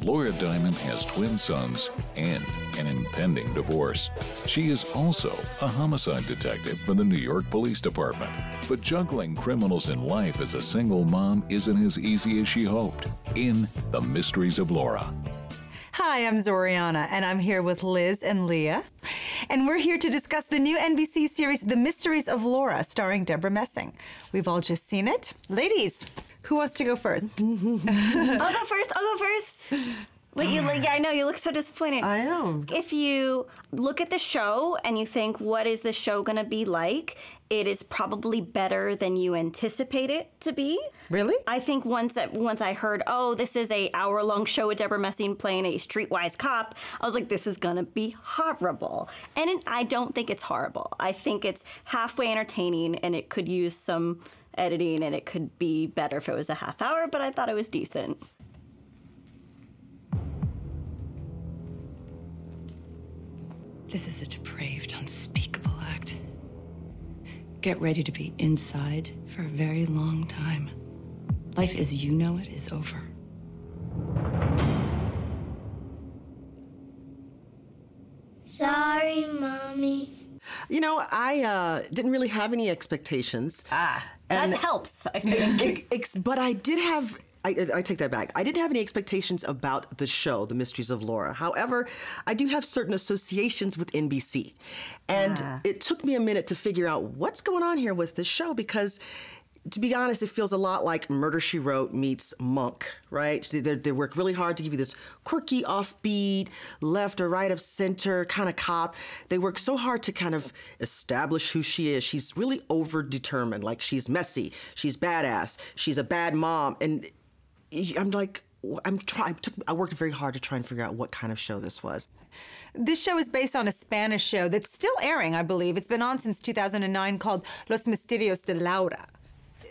Laura Diamond has twin sons and an impending divorce. She is also a homicide detective for the New York Police Department. But juggling criminals in life as a single mom isn't as easy as she hoped. In The Mysteries of Laura. Hi, I'm Zorianna, and I'm here with Liz and Leah. And we're here to discuss the new NBC series, The Mysteries of Laura, starring Debra Messing. We've all just seen it. Ladies, who wants to go first? I'll go first. Wait, I know, you look so disappointed. I know. If you look at the show and you think, what is the show gonna be like? It is probably better than you anticipate it to be. Really? I think once I heard, oh, this is a hour-long show with Debra Messing playing a streetwise cop, I was like, this is gonna be horrible. And I don't think it's horrible. I think it's halfway entertaining, and it could use some editing, and it could be better if it was a half hour, but I thought it was decent. This is a depraved, unspeakable act. Get ready to be inside for a very long time. Life as you know it is over. Sorry, Mommy. You know, I didn't really have any expectations. That helps, I think. But I did have... I take that back. I didn't have any expectations about the show, The Mysteries of Laura. However, I do have certain associations with NBC. And it took me a minute to figure out what's going on here with this show because, to be honest, it feels a lot like Murder, She Wrote meets Monk, right? They work really hard to give you this quirky, offbeat, left or right of center kind of cop. They work so hard to kind of establish who she is. She's really over-determined. Like, she's messy, she's badass, she's a bad mom. And I'm like, I worked very hard to try and figure out what kind of show this was. This show is based on a Spanish show that's still airing, I believe. It's been on since 2009 called Los Misterios de Laura.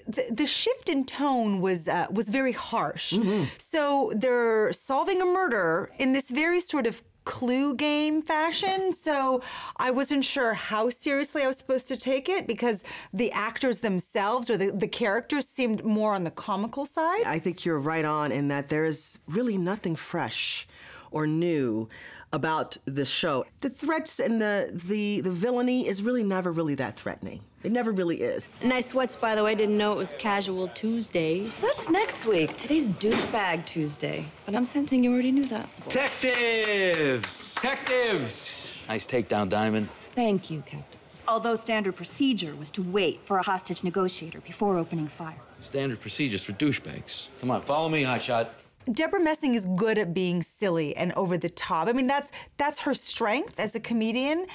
The shift in tone was very harsh. Mm-hmm. So they're solving a murder in this very sort of Clue game fashion, so I wasn't sure how seriously I was supposed to take it because the actors themselves or the characters seemed more on the comical side. I think you're right on in that there is really nothing fresh or new about this show. The threats and the villainy is really never really that threatening. It never really is. Nice sweats, by the way. Didn't know it was Casual Tuesday. That's next week. Today's Douchebag Tuesday. But I'm sensing you already knew that. Detectives! Detectives! Nice takedown, Diamond. Thank you, Captain. Although standard procedure was to wait for a hostage negotiator before opening fire. Standard procedures for douchebags. Come on, follow me, hotshot. Debra Messing is good at being silly and over the top. I mean, that's her strength as a comedian,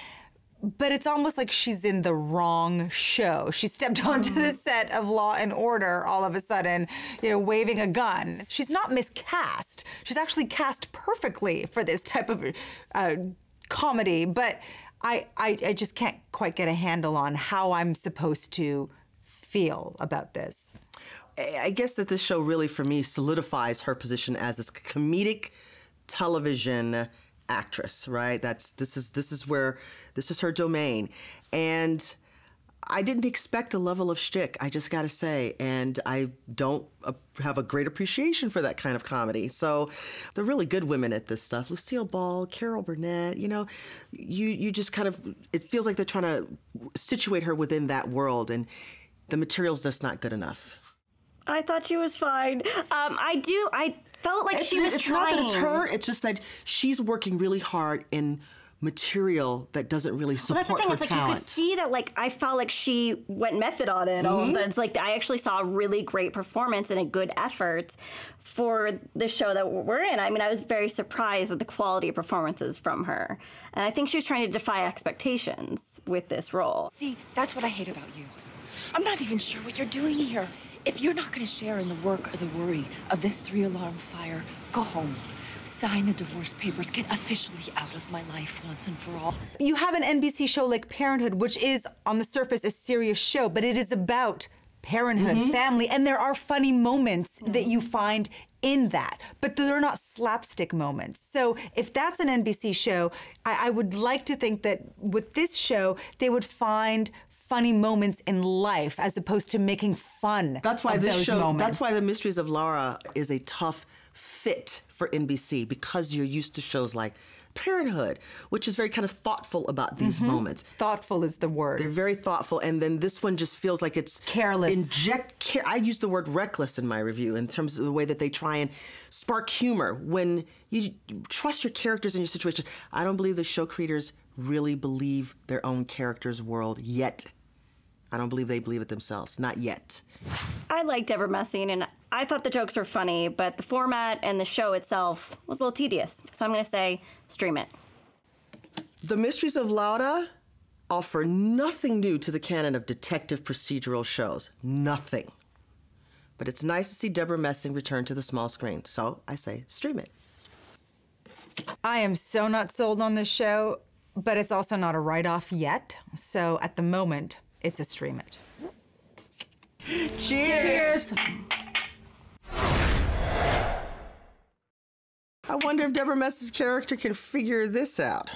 but it's almost like she's in the wrong show. She stepped onto the set of Law and Order all of a sudden, waving a gun. She's not miscast. She's actually cast perfectly for this type of comedy, but I just can't quite get a handle on how I'm supposed to feel about this. I guess that this show really, for me, solidifies her position as this comedic television actress, right? This is her domain. And I didn't expect the level of shtick, I just gotta say, and I don't have a great appreciation for that kind of comedy. So they're really good women at this stuff. Lucille Ball, Carol Burnett, you just kind of, it feels like they're trying to situate her within that world, and the material's just not good enough. I thought she was fine. I felt like she was trying. It's not that it's her, it's just that she's working really hard in material that doesn't really support her talent. That's the thing, you could see that, I felt like she went method on it all of a sudden. It's I actually saw a really great performance and a good effort for the show that we're in. I mean, I was very surprised at the quality of performances from her. And I think she was trying to defy expectations with this role. See, that's what I hate about you. I'm not even sure what you're doing here. If you're not going to share in the work or the worry of this 3-alarm fire, go home. Sign the divorce papers. Get officially out of my life once and for all. You have an NBC show like Parenthood, which is, on the surface, a serious show, but it is about parenthood, family, and there are funny moments that you find in that, but they're not slapstick moments. So if that's an NBC show, I would like to think that with this show, they would find funny moments in life as opposed to making fun That's why of this those show, moments. that's why The Mysteries of Laura is a tough fit for NBC, because you're used to shows like Parenthood, which is very kind of thoughtful about these moments. Thoughtful is the word. They're very thoughtful, and then this one just feels like it's Careless. I use the word reckless in my review in terms of the way that they try and spark humor. When you trust your characters in your situation, I don't believe the show creators really believe their own characters' world yet. I don't believe they believe it themselves, not yet. I liked Debra Messing, and I thought the jokes were funny, but the format and the show itself was a little tedious. So I'm going to say stream it. The Mysteries of Laura offer nothing new to the canon of detective procedural shows. Nothing. But it's nice to see Debra Messing return to the small screen. So I say stream it. I am so not sold on this show, but it's also not a write-off yet. So at the moment, it's a stream it. Cheers! I wonder if Debra Messing's character can figure this out.